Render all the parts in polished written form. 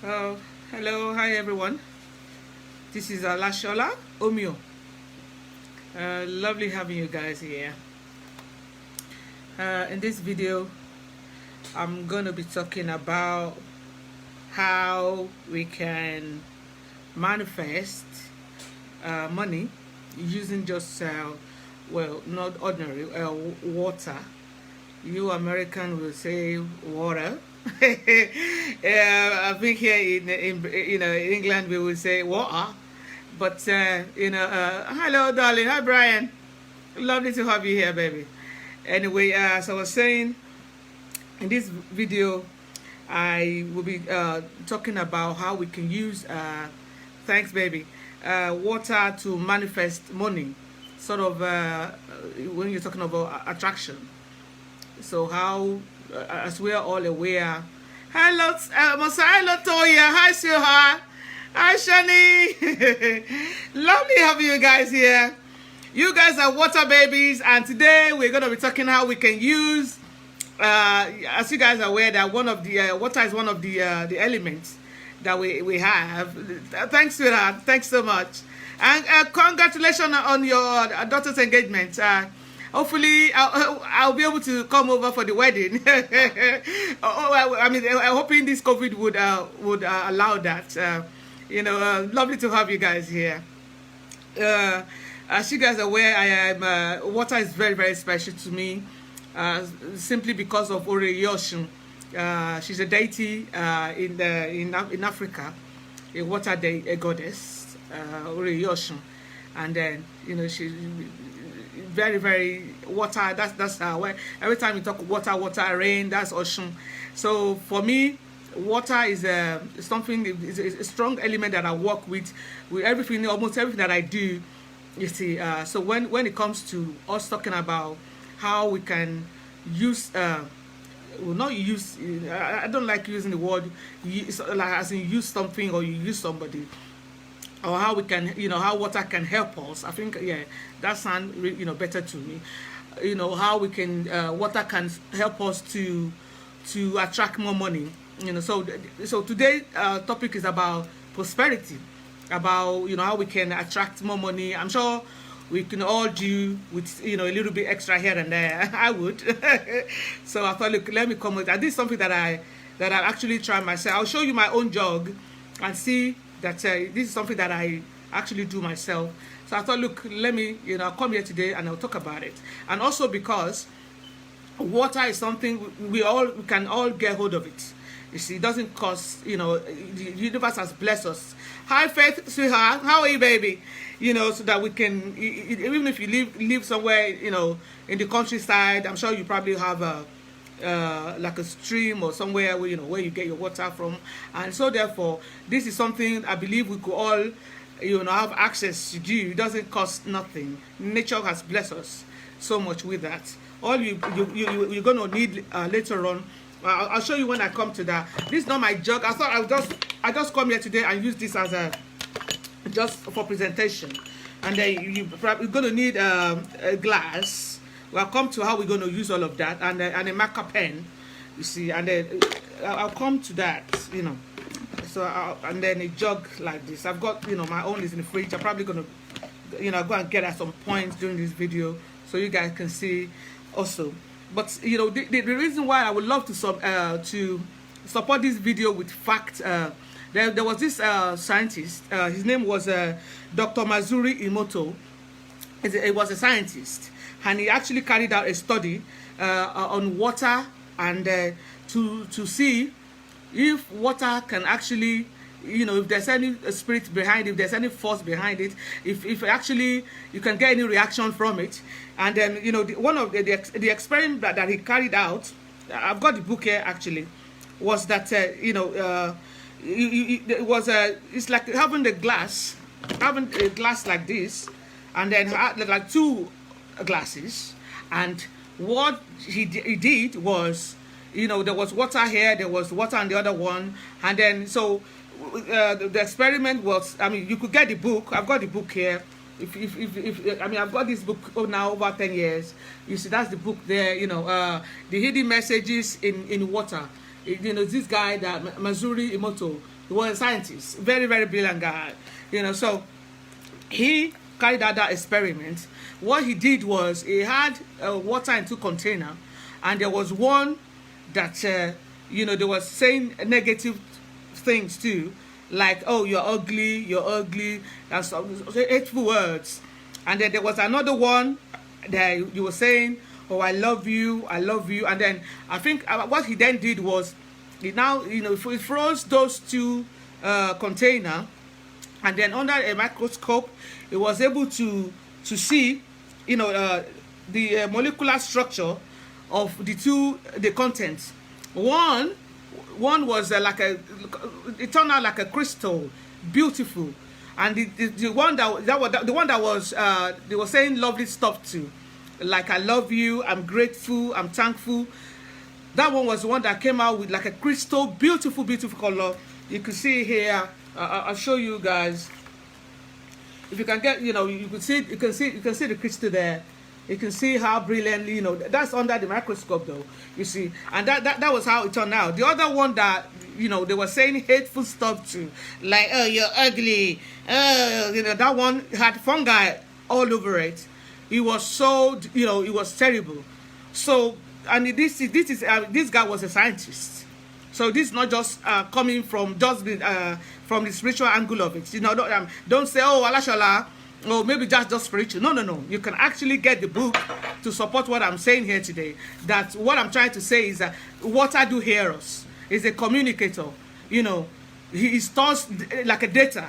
Uh, Hello, hi everyone. This is Lashola Omio. Lovely having you guys here. In this video, I'm going to be talking about how we can manifest money using just, not ordinary water. You American will say water. I think here in England we will say water. But hello, darling. Hi, Brian. Lovely to have you here, baby. Anyway, as I was saying, in this video, I will be talking about how we can use, thanks, baby, water to manifest money. Sort of when you're talking about attraction. So how, as we are all aware, hello, hello, Toya, hi, Suha, hi, Shani, lovely having you guys here. You guys are water babies, and today we're going to be talking how we can use, as you guys are aware, that one of the, water is one of the elements that we have. Thanks, sweetheart, thanks so much. And congratulations on your daughter's engagement. Hopefully, I'll be able to come over for the wedding. I mean, I'm hoping this COVID would allow that. Lovely to have you guys here. As you guys are aware, I am water is very, very special to me, simply because of omiorocks. She's a deity in Africa, a water a goddess, omiorocks, and then she. Very, very water. That's where every time we talk water, rain, that's ocean. So for me, water is something, is a strong element that I work with everything, almost everything that I do. You see, so when it comes to us talking about how we can use, not use. I don't like using the word use, like as in use something or you use somebody. Or how we can, how water can help us. I think, yeah, that sounds, better to me. How we can, water can help us to attract more money. So today's topic is about prosperity, about how we can attract more money. I'm sure we can all do with a little bit extra here and there. I would. So I thought, look, let me come with that. This is something that I actually try myself. I'll show you my own jug and see that this is something that I actually do myself. So I thought, look, let me, I'll come here today and I'll talk about it. And also because water is something we can all get hold of it. You see, it doesn't cost, the universe has blessed us. Hi, Faith, sweetheart. How are you, baby? So that we can, even if you live somewhere, in the countryside, I'm sure you probably have like a stream or somewhere where you get your water from, and so therefore this is something I believe we could all have access to do. It doesn't cost nothing. Nature has blessed us so much with that. All you're gonna need later on, I'll show you when I come to that. This is not my jug. I thought I just come here today and use this as just for presentation, and then you're gonna need a glass. We'll come to how we're going to use all of that, and a marker pen, you see, and then I'll come to that, So and then a jug like this. I've got my own is in the fridge. I'm probably going to go and get at some points during this video so you guys can see also. But the reason why I would love to support this video with fact. There was this scientist. His name was Dr. Mazuri Emoto. He was a scientist. And he actually carried out a study on water and to see if water can actually, if there's any spirit behind it, if there's any force behind it, if actually you can get any reaction from it. And then, one of the experiment that he carried out, I've got the book here actually, was that, it was it's like having a glass like this, and then like two glasses, and what he did was, there was water here, there was water on the other one, and then so the experiment was, I mean, you could get the book. I've got the book here. If I mean, I've got this book now over 10 years. You see, that's the book there. The hidden messages in water. You know, this guy, that Mazuri Emoto, he was a scientist, very, very brilliant guy. You know, so he carried out that experiment. What he did was he had water in two containers, and there was one that you know, they were saying negative things too, like, oh, you're ugly, and some hateful words. And then there was another one that you were saying, oh, I love you, and then I think what he then did was, he now, you know, he froze those two container, and then under a microscope he was able to see, you know, the molecular structure of the contents. One was like it turned out like a crystal, beautiful, and the one that was they were saying lovely stuff too, like I love you, I'm grateful, I'm thankful. That one was the one that came out with like a crystal, beautiful color. You can see here. I'll show you guys. If you can get, you know, you can see the crystal there. You can see how brilliantly, you know, that's under the microscope though, you see. And that was how it turned out. The other one that, you know, they were saying hateful stuff to, like, oh, you're ugly, oh, you know, that one had fungi all over it. It was so, you know, it was terrible. So, and this guy was a scientist. So this is not just coming from just from the spiritual angle of it. You know, don't say, oh, Alashala, or maybe just spiritual. No. You can actually get the book to support what I'm saying here today. That what I'm trying to say is that water do hear us. Is a communicator. You know, he stores like a data.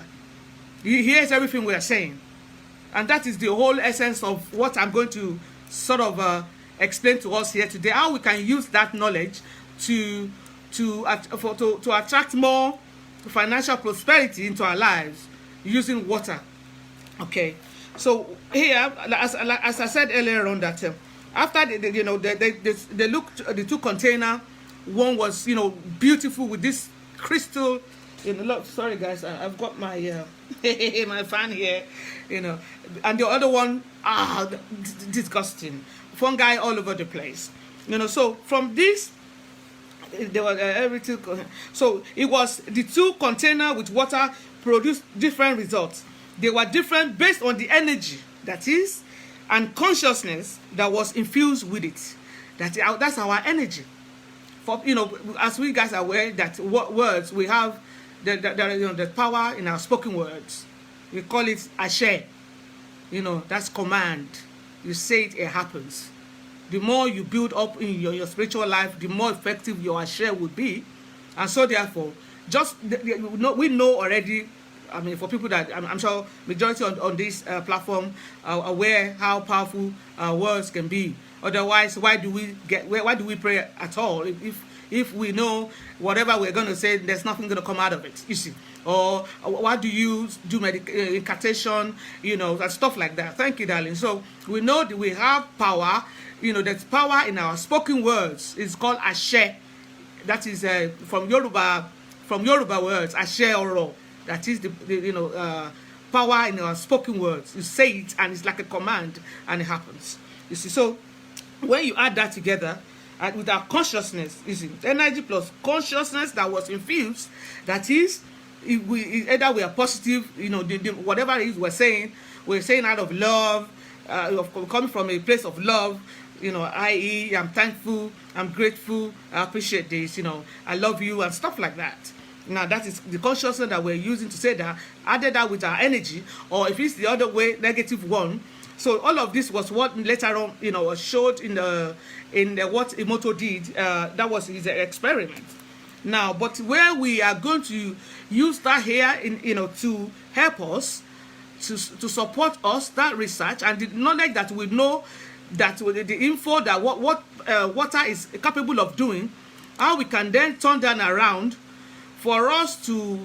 He hears everything we are saying, and that is the whole essence of what I'm going to sort of explain to us here today. How we can use that knowledge to attract more financial prosperity into our lives using water. Okay, so here, as I said earlier on, that after they looked at the two container, one was, you know, beautiful with this crystal. You know, look, sorry guys, I've got my my fan here, you know, and the other one, disgusting, fungi all over the place, you know. So from this, there was everything. So it was the two container with water produced different results. They were different based on the energy, that is, and consciousness that was infused with it. That's our energy. For, you know, as we guys are aware that words, we have the power in our spoken words. We call it ashe. You know, that's command. You say it, it happens. The more you build up in your spiritual life, the more effective your ashe will be. And so therefore, we know already. I mean, for people that I'm sure majority on this platform are aware how powerful words can be. Otherwise, why do we pray at all? If we know whatever we're going to say, there's nothing going to come out of it. You see, or why do you do incantation? You know, and stuff like that. Thank you, darling. So we know that we have power. You know, there's power in our spoken words. It's called ashe. That is from Yoruba words, ashe oro. That is the power in our spoken words. You say it, and it's like a command, and it happens. You see, so when you add that together with our consciousness, you see, energy plus consciousness that was infused, that is, either we are positive, you know, whatever it is we're saying out of love, coming from a place of love. You know, i.e., I'm thankful, I'm grateful, I appreciate this, you know, I love you, and stuff like that. Now that is the consciousness that we're using to say that, added that with our energy, or if it's the other way, negative one. So all of this was what later on, you know, was showed in the what Emoto did. That was his experiment. Now, but where we are going to use that here, to help us, to support us, that research and the knowledge that we know, that the info that what water is capable of doing, how we can then turn that around for us to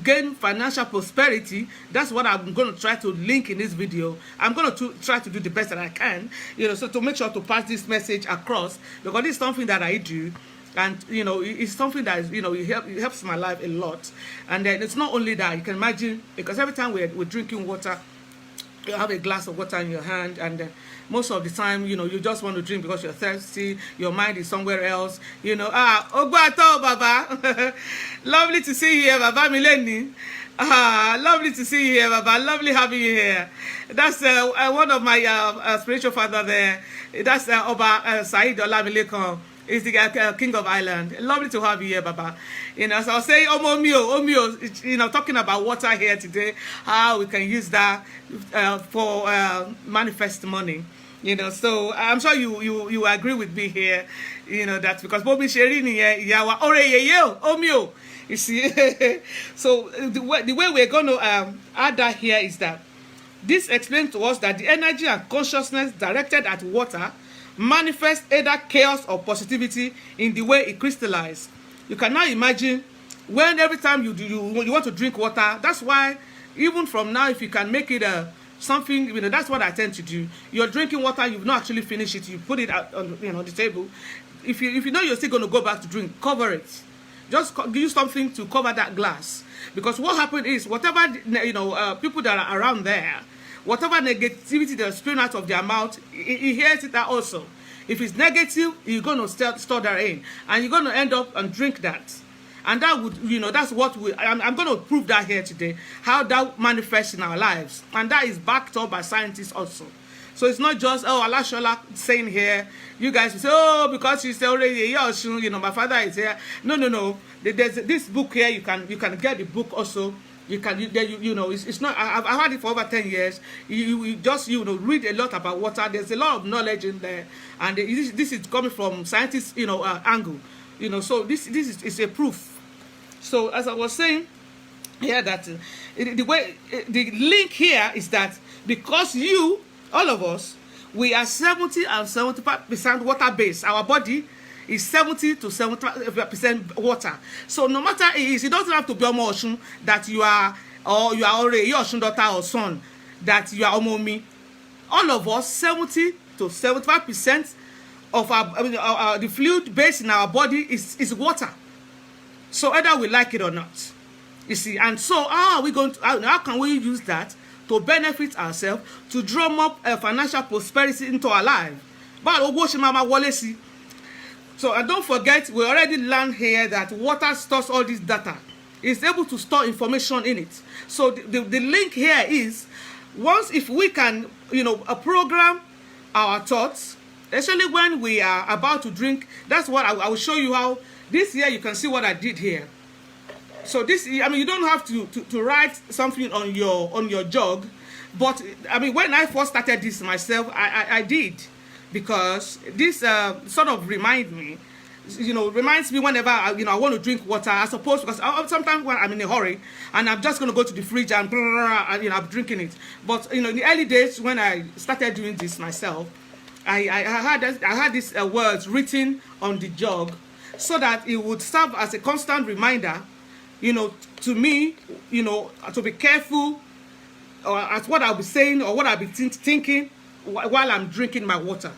gain financial prosperity. That's what I'm going to try to link in this video. I'm going to try to do the best that I can, so to make sure to pass this message across, because it's something that I do, and it's something that it helps my life a lot. And then it's not only that, you can imagine, because every time we're drinking water, you have a glass of water in your hand, and most of the time, you just want to drink because you're thirsty, your mind is somewhere else, Ogbato Baba. Lovely to see you here, Baba Mileni. Lovely to see you here, Baba. Lovely having you here. That's one of my spiritual father there. That's Oba Said Olamilekon. Is the King of Ireland. Lovely to have you here, Baba. So I'll say omio, talking about water here today, how we can use that for manifest money. So I'm sure you agree with me here, that because Bobby Sherini here, yawa omio. You see, so the way we're going to add that here is that this explains to us that the energy and consciousness directed at water manifest either chaos or positivity in the way it crystallizes. You can now imagine when every time you want to drink water. That's why even from now, if you can make it something, that's what I tend to do. You're drinking water, you've not actually finished it, you put it out on the table. If you know you're still going to go back to drink, cover it. Just use something to cover that glass, because what happened is whatever people that are around there, whatever negativity they're spewing out of their mouth, he hears it also. If it's negative, you're going to store that in, and you're going to end up and drink that. And that would, that's what I'm going to prove that here today, how that manifests in our lives. And that is backed up by scientists also. So it's not just, Alashola saying here, you guys will say, because she's already here, my father is here. No. There's this book here, you can get the book also. It's not, I've had it for over 10 years. You just read a lot about water. There's a lot of knowledge in there, and this is coming from scientists angle. So this is a proof. So as I was saying here, that the link here is that because all of us, we are 70 and 75% water based. Our body is 70 to 75% water. So no matter it doesn't have to be Omo that you are already your Oshun daughter or son, that you are Omomi. All of us, 70 to 75% of our the fluid base in our body is water. So either we like it or not, you see. And so how can we use that to benefit ourselves, to drum up financial prosperity into our life? So and don't forget, we already learned here that water stores all this data. It's able to store information in it. So the link here is, if we can, program our thoughts, especially when we are about to drink. That's what I will show you how. This here, you can see what I did here. So this, you don't have to write something on your jug, but when I first started this myself, I did. Because this sort of reminds me whenever I want to drink water. I suppose because sometimes when I'm in a hurry and I'm just going to go to the fridge and I'm drinking it. But in the early days when I started doing this myself, I had these words written on the jug so that it would serve as a constant reminder, to me, to be careful at what I'll be saying or what I'll be thinking while I'm drinking my water.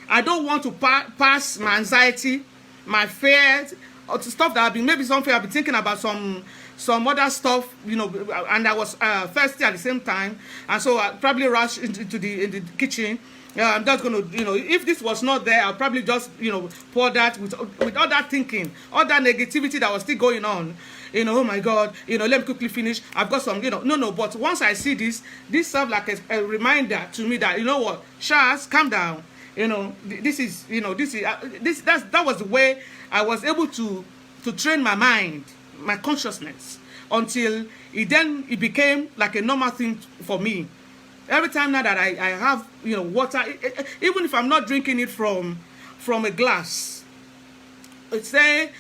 I don't want to pass my anxiety, my fears, or to stuff that maybe something I've been thinking about some other stuff, and I was thirsty at the same time, and so I probably rushed into the kitchen. I'm just going to, if this was not there, I'll probably just, pour that with all that thinking, all that negativity that was still going on. Oh my God, let me quickly finish. I've got some, no. But once I see this serves like a reminder to me that, what, Charles, calm down. That was the way I was able to train my mind, my consciousness, until it became like a normal thing for me. Every time now that I have, water, even if I'm not drinking it from a glass, let's say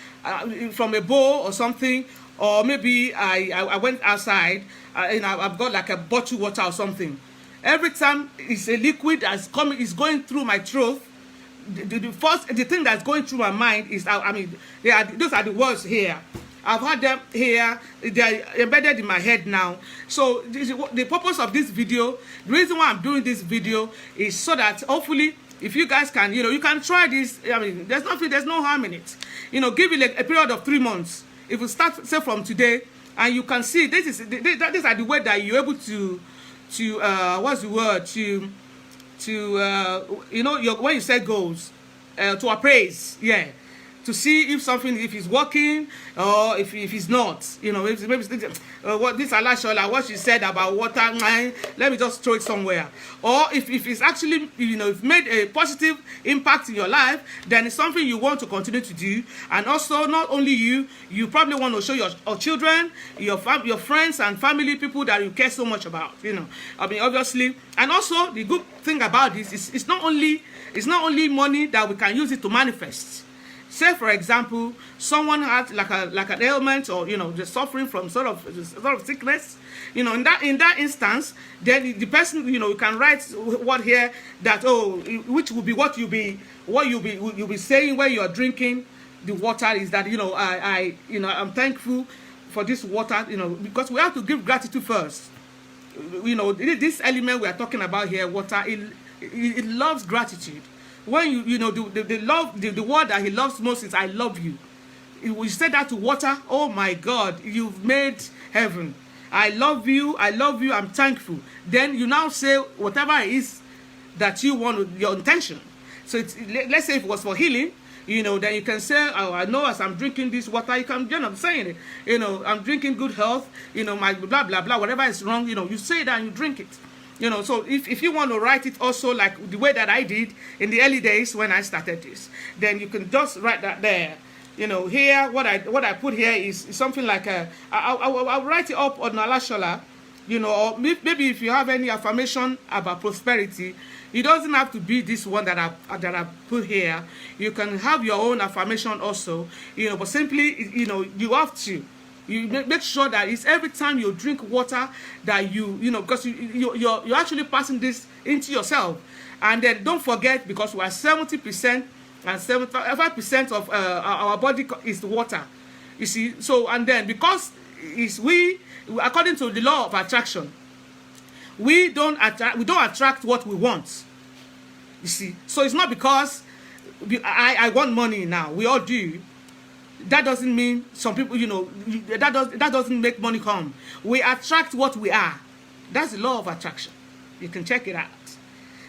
from a bowl or something, or maybe I went outside and I've got like a bottled water or something. Every time it's a liquid that's is going through my throat, the thing that's going through my mind is, those are the words here. I've had them here, they're embedded in my head now. So the purpose of this video, the reason why I'm doing this video is so that hopefully, if you guys can, you can try this. There's no harm in it. Give it like a period of 3 months. If you start, say, from today, and you can see these are the way that you're able to what's the word, you know, when you set goals, to appraise, yeah, to see if something, if it's working or if it's not, you know, if maybe what this Alashola, what she said about water, let me just throw it somewhere. Or if it's actually, you know, if made a positive impact in your life, then it's something you want to continue to do. And also, not only you probably want to show your children, your friends and family, people that you care so much about, you know. I mean, obviously. And also, the good thing about this is it's not only money that we can use it to manifest. Say, for example, someone has like an ailment, or, you know, they're suffering from sort of sickness. You know, in that instance, then the person, you know, you can write what here that, oh, which will be what you'll be saying when you are drinking the water, is that, you know, I'm thankful for this water, you know, because we have to give gratitude first. You know, this element we are talking about here, water, it loves gratitude. When you know, the word that he loves most is I love you. We say that to water. Oh my God, you've made heaven. I love you, I'm thankful. Then you now say whatever it is that you want, your intention. So let's say if it was for healing, you know, then you can say, oh, I know as I'm drinking this water, you can, you know, saying it, you know, I'm drinking good health, you know, my blah blah blah, whatever is wrong, you know, you say that and you drink it. You know, so if you want to write it also like the way that I did in the early days when I started this, then you can just write that there. You know, here, what I put here is something like I'll write it up on Alashola, you know, or maybe if you have any affirmation about prosperity, it doesn't have to be this one that I put here. You can have your own affirmation also, you know, but simply, you know, you have to. You make sure that it's every time you drink water that you know, because you're actually passing this into yourself. And then don't forget, because we are 70% and 75% of our body is water. You see, so, and then because according to the law of attraction, we don't attract what we want. You see, so it's not because I want money now. We all do. That doesn't mean some people, you know, that doesn't make money come. We attract what we are. That's the law of attraction. You can check it out.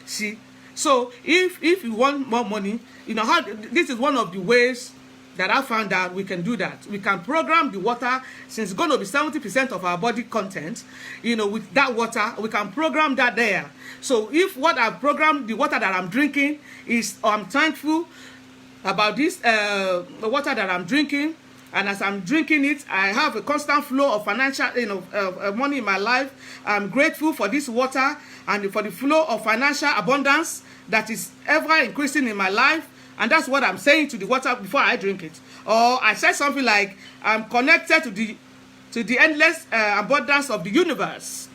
See, so if you want more money, you know how this is one of the ways that I found out we can do that. We can program the water, since it's going to be 70% of our body content, you know, with that water, we can program that there. So if what I've programmed, the water that I'm drinking is, I'm thankful about this water that I'm drinking, and as I'm drinking it, I have a constant flow of financial, you know, money in my life. I'm grateful for this water and for the flow of financial abundance that is ever increasing in my life. And that's what I'm saying to the water before I drink it. Or I said something like, I'm connected to the endless abundance of the universe.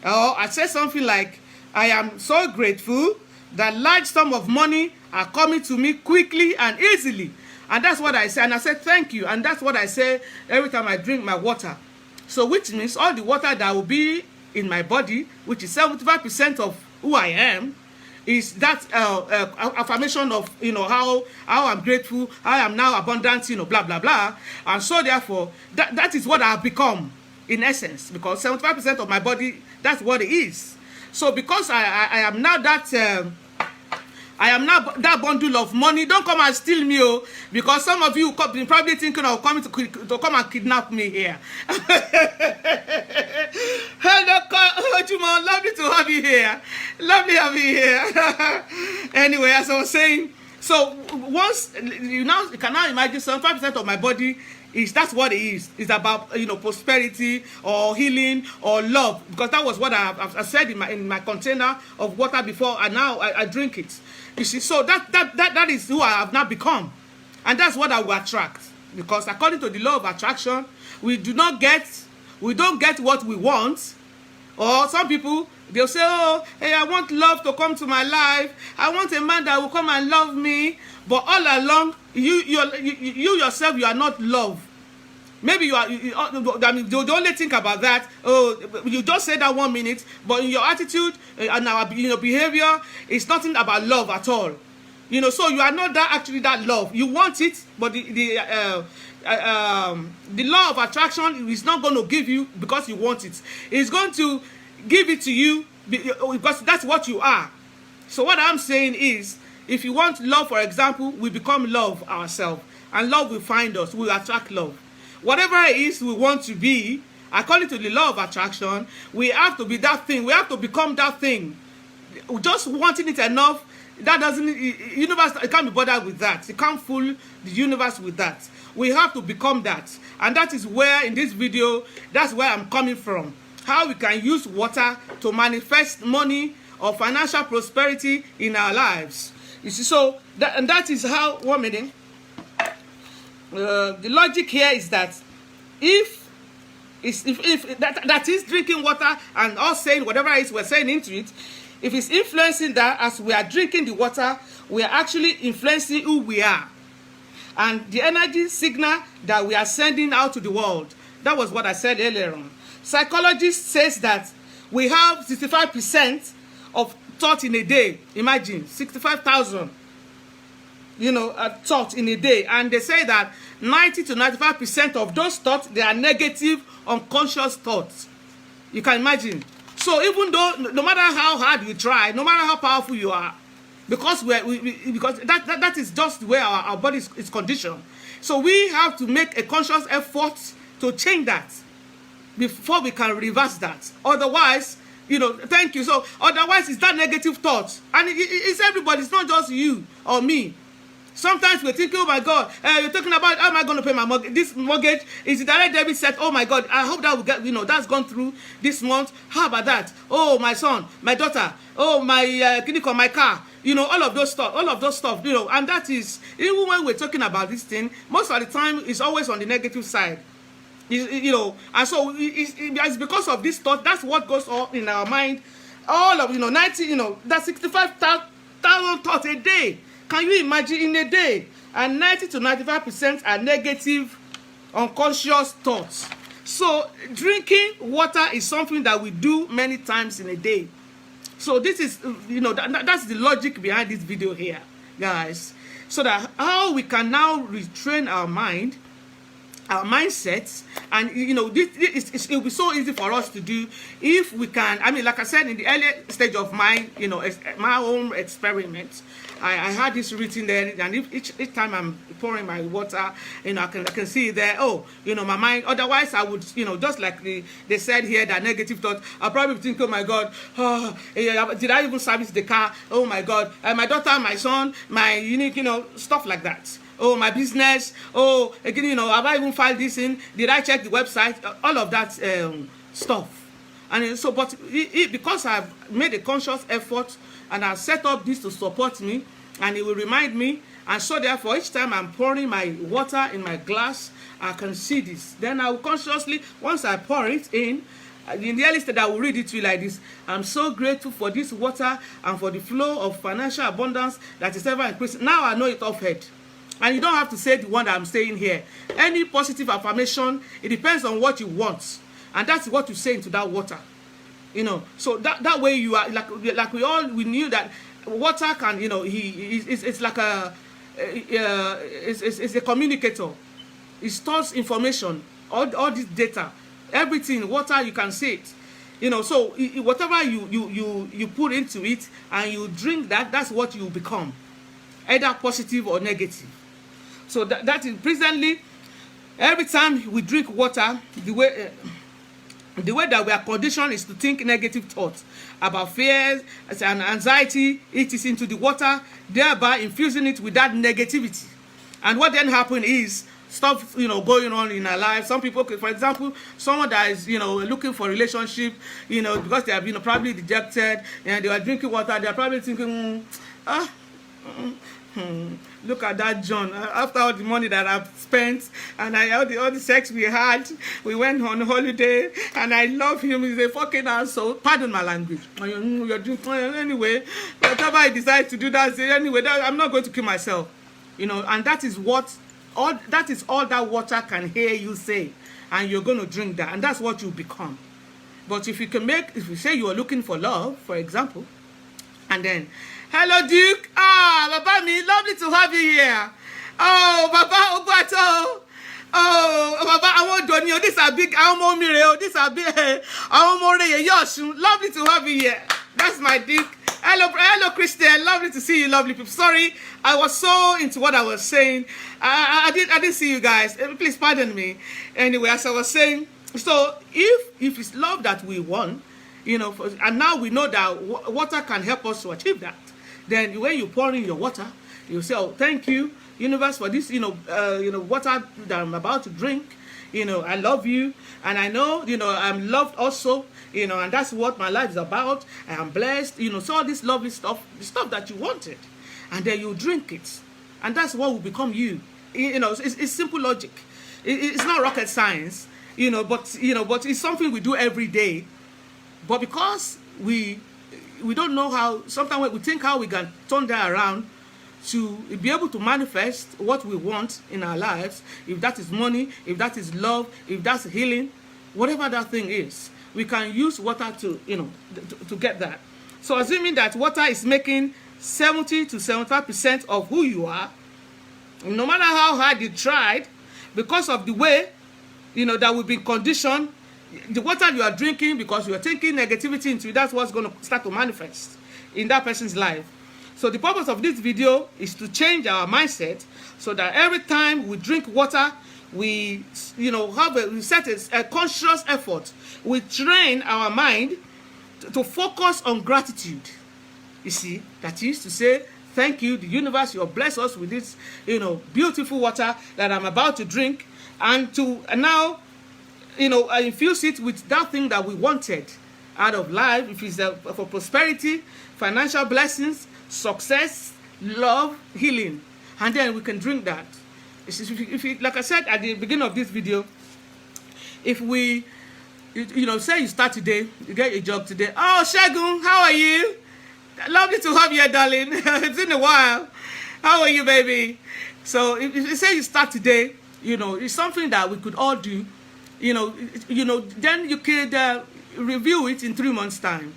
Or I said something like, I am so grateful that large sum of money are coming to me quickly and easily. And that's what I say. And I said, thank you. And that's what I say every time I drink my water. So which means all the water that will be in my body, which is 75% of who I am, is that affirmation of, you know, how I'm grateful, I am now abundant, you know, blah, blah, blah. And so therefore, that is what I have become in essence, because 75% of my body, that's what it is. So because I am now that... I am now that bundle of money. Don't come and steal me, oh, because some of you probably thinking of coming to come and kidnap me here. Hello, Juma, lovely to have you here. Lovely to have you here. Anyway, as I was saying, so once you can now imagine 75% of my body that's what it is. It's about, you know, prosperity or healing or love, because that was what I said in my container of water before, and now I drink it. You see, so that is who I have now become, and that's what I will attract. Because according to the law of attraction, we don't get what we want. Or some people, they'll say, oh, hey, I want love to come to my life. I want a man that will come and love me. But all along, you yourself, you are not love. Maybe I mean, don't only think about that. Oh, you just say that 1 minute, but in your attitude and our, you know, behavior, it's nothing about love at all. You know, so you are not that love. You want it, but the law of attraction is not going to give you because you want it. It's going to give it to you because that's what you are. So what I'm saying is, if you want love, for example, we become love ourselves, and love will find us. We will attract love. Whatever it is we want to be, according to the law of attraction, we have to be that thing. We have to become that thing. Just wanting it enough, that doesn't, universe, it can't be bothered with that. You can't fool the universe with that. We have to become that. And that is where, in this video, that's where I'm coming from. How we can use water to manifest money or financial prosperity in our lives. You see, so that is how, 1 minute. The logic here is that if that is drinking water and us saying whatever it is we're saying into it, if it's influencing that, as we are drinking the water, we are actually influencing who we are. And the energy signal that we are sending out to the world. That was what I said earlier on. Psychologist says that we have 65% of thought in a day. Imagine 65,000, thought in a day. And they say that 90 to 95% of those thoughts, they are negative, unconscious thoughts. You can imagine. So even though, no matter how hard you try, no matter how powerful you are, because because that is just the way our body is conditioned. So we have to make a conscious effort to change that before we can reverse that. Otherwise, thank you. So otherwise, it's that negative thought, and it's everybody. It's not just you or me. Sometimes we're thinking, oh my God, you're talking about how am I going to pay my mortgage? This mortgage is the direct debit set. Oh my God, I hope that will get, that's gone through this month. How about that? Oh, my son, my daughter, oh my my car, all of those stuff, and that is, even when we're talking about this thing, most of the time it's always on the negative side. And so it's because of this thought. That's what goes on in our mind. All of 90, that's 65,000 thoughts a day. Can you imagine, in a day? And 90 to 95% are negative, unconscious thoughts. So drinking water is something that we do many times in a day. So this is, that's the logic behind this video here, guys. So that how we can now retrain our mind, our mindsets, and it will be so easy for us to do if we can. I mean, like I said, in the earlier stage of my my own experiment, I had this written there, and each time I'm pouring my water, I can see there, my mind. Otherwise, I would, just like they said here, that negative thought, I'll probably think, oh my God, did I even service the car? Oh my God, my daughter, my son, my unique, stuff like that. Oh, my business. Oh, again, have I even filed this in? Did I check the website? All of that stuff. And so, but because I've made a conscious effort and I've set up this to support me, and it will remind me, and so therefore each time I'm pouring my water in my glass, I can see this. Then I will consciously, once I pour it in the early stage, I will read it to you like this. I'm so grateful for this water and for the flow of financial abundance that is ever increasing. Now I know it off head. And you don't have to say the one that I'm saying here. Any positive affirmation, it depends on what you want. And that's what you say into that water. So that way you are, like we knew that water can, it's like it's a communicator. It stores information, all this data, everything, water, you can see it. So whatever you put into it and you drink that's what you become, either positive or negative. So that is presently, every time we drink water, the way that we are conditioned is to think negative thoughts about fears and anxiety. It is into the water, thereby infusing it with that negativity. And what then happens is stuff going on in our lives. Some people, for example, someone that is looking for a relationship, because they have probably dejected and they are drinking water, they are probably thinking, look at that John. After all the money that I've spent and all the sex we had, we went on holiday and I love him. He's a fucking asshole. Pardon my language. You're doing anyway. Whatever I decide to do, that's it. Anyway, I'm not going to kill myself. And that is all that water can hear you say, and you're going to drink that, and that's what you become. But if you say you are looking for love, for example, and then, hello Duke, Baba mi, lovely to have you here. Oh, Baba Ogbato, Oh, Baba, I want Donio. These are big. Omiorocks. These are big. Omiorocks. Lovely to have you here. That's my dick. Hello, Christian. Lovely to see you, lovely people. Sorry, I was so into what I was saying. I didn't see you guys. Please pardon me. Anyway, as I was saying, so if it's love that we want, and now we know that water can help us to achieve that. Then when you pour in your water, you say, "Oh, thank you, universe, for this, water that I'm about to drink. I love you, and I know, I'm loved also, and that's what my life is about. I am blessed, so all this lovely stuff, the stuff that you wanted, and then you drink it, and that's what will become you. It's simple logic. It's not rocket science, but it's something we do every day. But because we don't know how, sometimes we think how we can turn that around to be able to manifest what we want in our lives, if that is money, if that is love, if that's healing, whatever that thing is, we can use water to get that. So assuming that water is making 70 to 75% of who you are, no matter how hard you tried, because of the way that we've been conditioned, the water you are drinking, because you are taking negativity into it, that's what's going to start to manifest in that person's life. So the purpose of this video is to change our mindset so that every time we drink water, we set a conscious effort. We train our mind to focus on gratitude. You see, that is to say, thank you, the universe, you bless us with this, beautiful water that I'm about to drink, and to now, infuse it with that thing that we wanted out of life. If it's for prosperity, financial blessings, success, love, healing, and then we can drink that. If like I said at the beginning of this video, if we, say you start today, you get a job today. Oh, Shagun, how are you? Lovely to have you here, darling. It's been a while. How are you, baby? So if you say you start today, it's something that we could all do. Then you could review it in 3 months' time.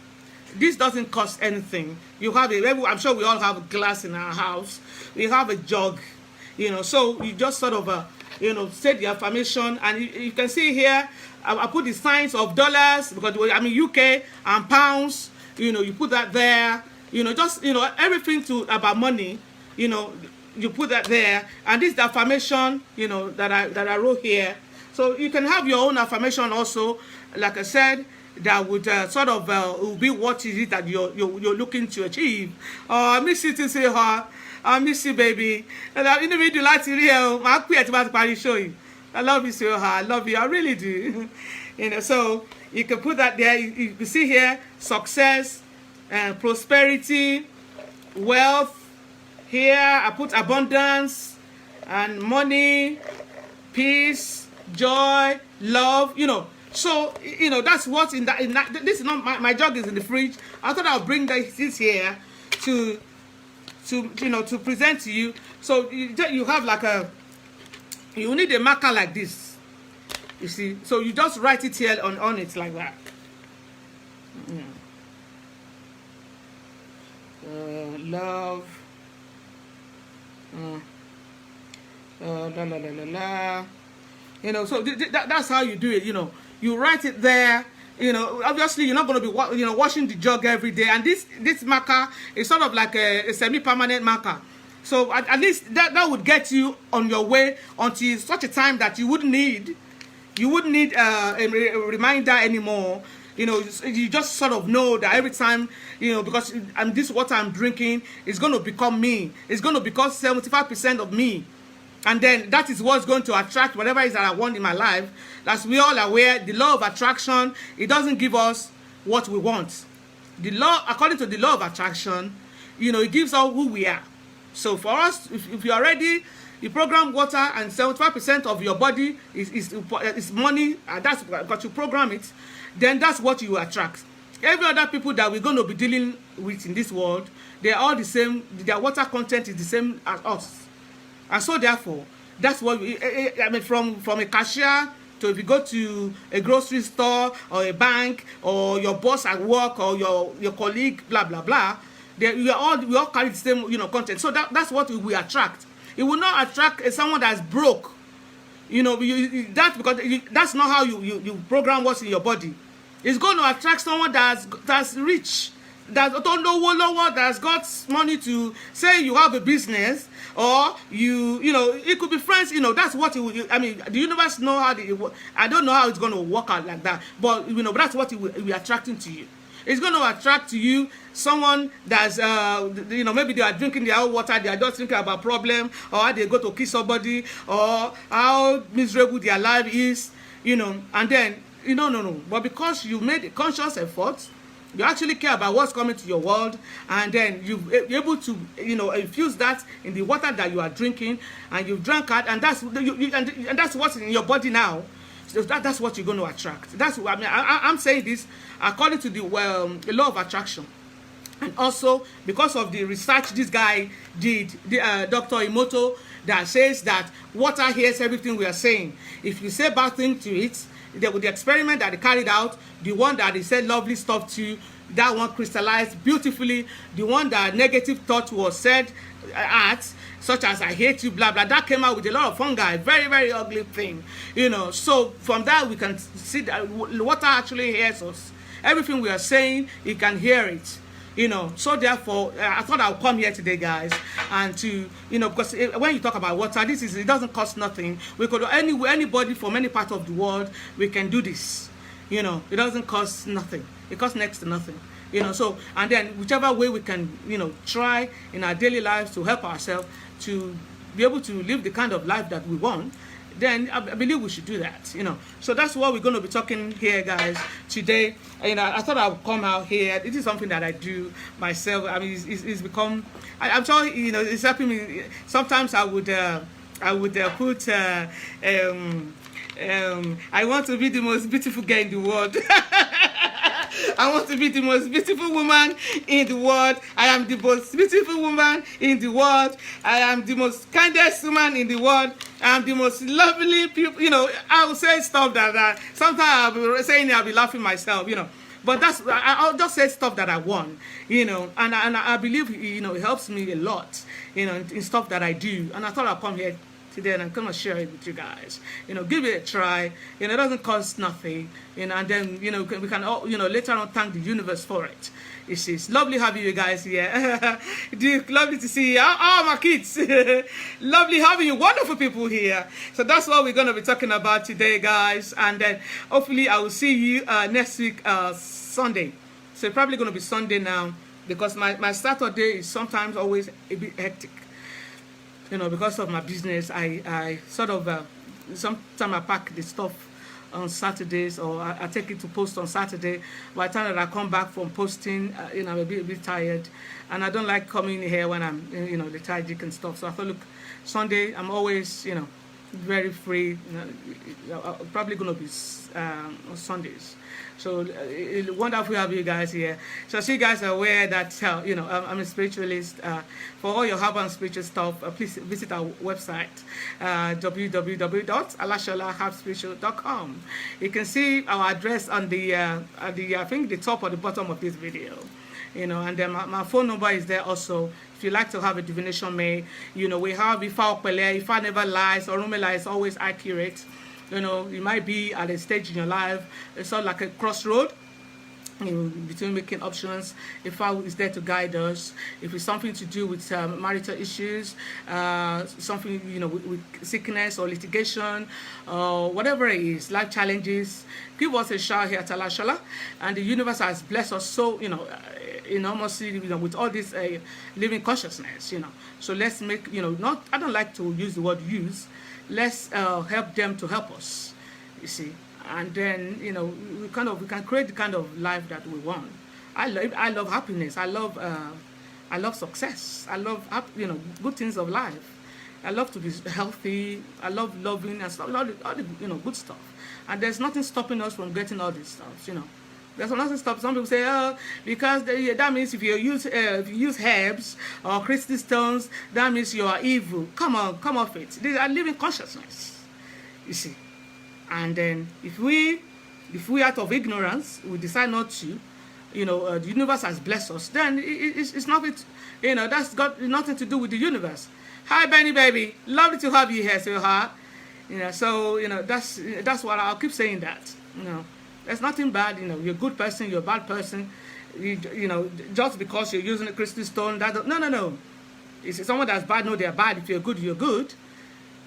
This doesn't cost anything. You have I'm sure we all have a glass in our house. We have a jug, so you just sort of, say the affirmation, and you can see here, I put the signs of dollars, because I'm in UK, and pounds, you put that there, just, everything about money, you put that there, and this is the affirmation, that I wrote here. So you can have your own affirmation also, like I said, that would sort of will be what is it that you're looking to achieve. Oh, I miss you to say her. I miss you, baby. And I do like to hear my queer about the show you. I love you so hard. I love you. I really do. So you can put that there. You can see here success and prosperity, wealth. Here I put abundance and money, peace, joy, love, so that's what's in that. This is not my jug is in the fridge. I thought I'll bring this here to present to you. So you have like you need a marker like this, you see. So you just write it here on it like that. Love. La la la la la. So that's how you do it. You write it there. Obviously you're not going to be washing the jug every day, and this marker is sort of like a semi-permanent marker. So at least that would get you on your way until such a time that you wouldn't need a reminder anymore. You just sort of know that every time, because this water I'm drinking is going to become me. It's going to become 75% of me. And then that is what's going to attract whatever it is that I want in my life. As we all are aware, the law of attraction, it doesn't give us what we want. The law, according to the law of attraction, it gives us who we are. So for us, if you're ready, you program water, and 75% of your body is money, and that's got you program it, then that's what you attract. Every other people that we're going to be dealing with in this world, they're all the same. Their water content is the same as us. And so therefore, that's what from a cashier to if you go to a grocery store or a bank or your boss at work or your colleague, blah blah blah, we all carry the same content. So that's what we attract. It will not attract someone that's broke. You know, that's because that's not how you program what's in your body. It's going to attract someone that's rich, that don't know what that's got money to say you have a business, or you know, it could be friends. You know, that's what it will, I mean, the universe know how I don't know how it's going to work out like that, but you know, that's what it will be attracting to you. It's going to attract to you someone that's, you know, maybe they are drinking their own water, they are just thinking about problem, or how they go to kiss somebody, or how miserable their life is, you know, and then, you know, no. But because you made a conscious effort, you actually care about what's coming to your world, and then you're able to, you know, infuse that in the water that you are drinking, and you've drank it, and and that's what's in your body now. So that's what you're going to attract. That's what I mean. I'm saying this according to the law of attraction, and also because of the research this guy did, Dr. Emoto, that says that water hears everything we are saying. If you say bad thing to it, the experiment that they carried out, the one that they said lovely stuff to, that one crystallized beautifully. The one that negative thought was said at, such as I hate you, blah blah, that came out with a lot of fungi, very very ugly thing, you know. So from that we can see that water actually hears us. Everything we are saying, it can hear it, you know. So therefore, I thought I'll come here today, guys, and to, you know, because when you talk about water, it doesn't cost nothing. We could anybody from any part of the world, we can do this, you know. It doesn't cost nothing. It costs next to nothing, you know. So, and then whichever way we can, you know, try in our daily lives to help ourselves to be able to live the kind of life that we want, then I believe we should do that, you know. So that's what we're going to be talking here, guys, today. You know, I thought I would come out here. It is something that I do myself. I mean, it's become, I'm sure, you know, it's helping me. Sometimes I would put I want to be the most beautiful girl in the world. I want to be the most beautiful woman in the world. I am the most beautiful woman in the world. I am the most kindest woman in the world. I am the most lovely people. You know, I will say stuff that sometimes I'll be saying it, I'll be laughing myself, you know. But I'll just say stuff that I want, you know, and I believe, you know, it helps me a lot, you know, in stuff that I do. And I thought I'd come here today and I'm gonna share it with you guys. You know, give it a try. You know, it doesn't cost nothing. You know, and then, you know, we can all, you know, later on thank the universe for it. It's lovely having you guys here. Duke, lovely to see you. Oh, my kids. Lovely having you. Wonderful people here. So that's what we're going to be talking about today, guys. And then hopefully I will see you next week, Sunday. So it's probably going to be Sunday now, because my Saturday is sometimes always a bit hectic. You know, because of my business, I sort of, sometimes I pack the stuff on Saturdays, or I take it to post on Saturday. By the time that I come back from posting, you know, I'm a bit tired, and I don't like coming here when I'm, you know, lethargic and stuff. So I thought, look, Sunday I'm always, you know, very free. You know, I'm probably gonna be on Sundays. So wonderful to have you guys here. So you guys are aware that you know, I'm a spiritualist. For all your herbal and spiritual stuff, please visit our website, www.alasholahherbspiritual.com. You can see our address on the I think the top or the bottom of this video. You know, and then my phone number is there also. If you like to have a divination made, you know, we have Ifa Okpele. Ifa never lies, or Orumela is always accurate. You know, you might be at a stage in your life, it's sort of like a crossroad, you know, between making options. Ifa is there to guide us. If it's something to do with marital issues, something, you know, with sickness or litigation, whatever it is, life challenges, give us a shout here at Alashola. And the universe has blessed us so, you know, enormously, you know, with all this living consciousness, you know. So let's make, you know, not, I don't like to use the word use. Let's help them to help us, you see. And then, you know, we can create the kind of life that we want. I love happiness. I love success. I love, you know, good things of life. I love to be healthy. I love loving and stuff, all the you know, good stuff. And there's nothing stopping us from getting all these stuff, you know. There's nothing stopping. Some people say, oh, because that means if you use herbs or crystal stones, that means you are evil. Come on, come off it. They are living consciousness, you see. And then if we out of ignorance, we decide not to, you know, the universe has blessed us, then it's nothing, you know, that's got nothing to do with the universe. Hi, Benny baby. Lovely to have you here, sweetheart. You know, so that's what I'll keep saying that. You know, there's nothing bad. You know, you're a good person, you're a bad person. You know, just because you're using a crystal stone, no. If someone that's bad, no, they're bad. If you're good, you're good.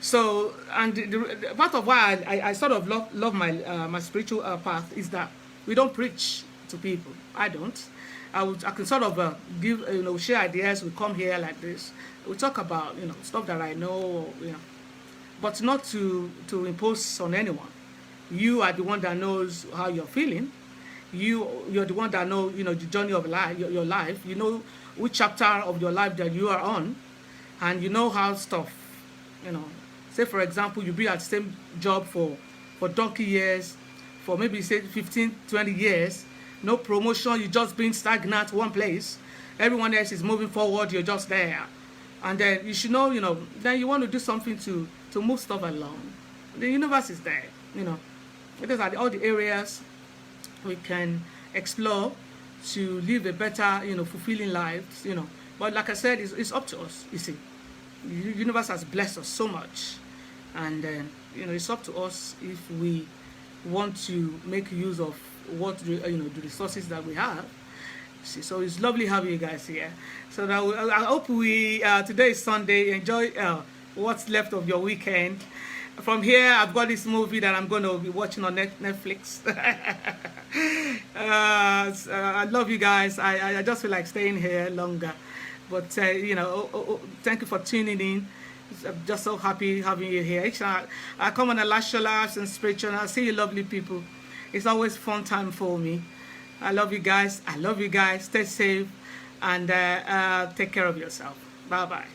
So, and the part of why I sort of love my spiritual path is that we don't preach to people. I don't. I can sort of give, share ideas. We come here like this. We talk about, stuff that I know, but not to impose on anyone. You are the one that knows how you're feeling. You're the one that know, the journey of life, your life. You know which chapter of your life that you are on, and you know how stuff, say for example, you be at the same job for donkey years, for maybe say 15, 20 years, no promotion, you just being stagnant one place. Everyone else is moving forward, you're just there. And then you should know, then you want to do something to move stuff along. The universe is there, These are all the areas we can explore to live a better, fulfilling lives, But like I said, it's up to us, you see. The universe has blessed us so much. And, it's up to us if we want to make use of the resources that we have. See, so it's lovely having you guys here. So that I hope today is Sunday. Enjoy what's left of your weekend. From here, I've got this movie that I'm going to be watching on Netflix. I love you guys. I just feel like staying here longer. But, thank you for tuning in. I'm just so happy having you here. I come on a Lasha Labs and Spiritual. I see you lovely people. It's always fun time for me. I love you guys. Stay safe and take care of yourself. Bye-bye.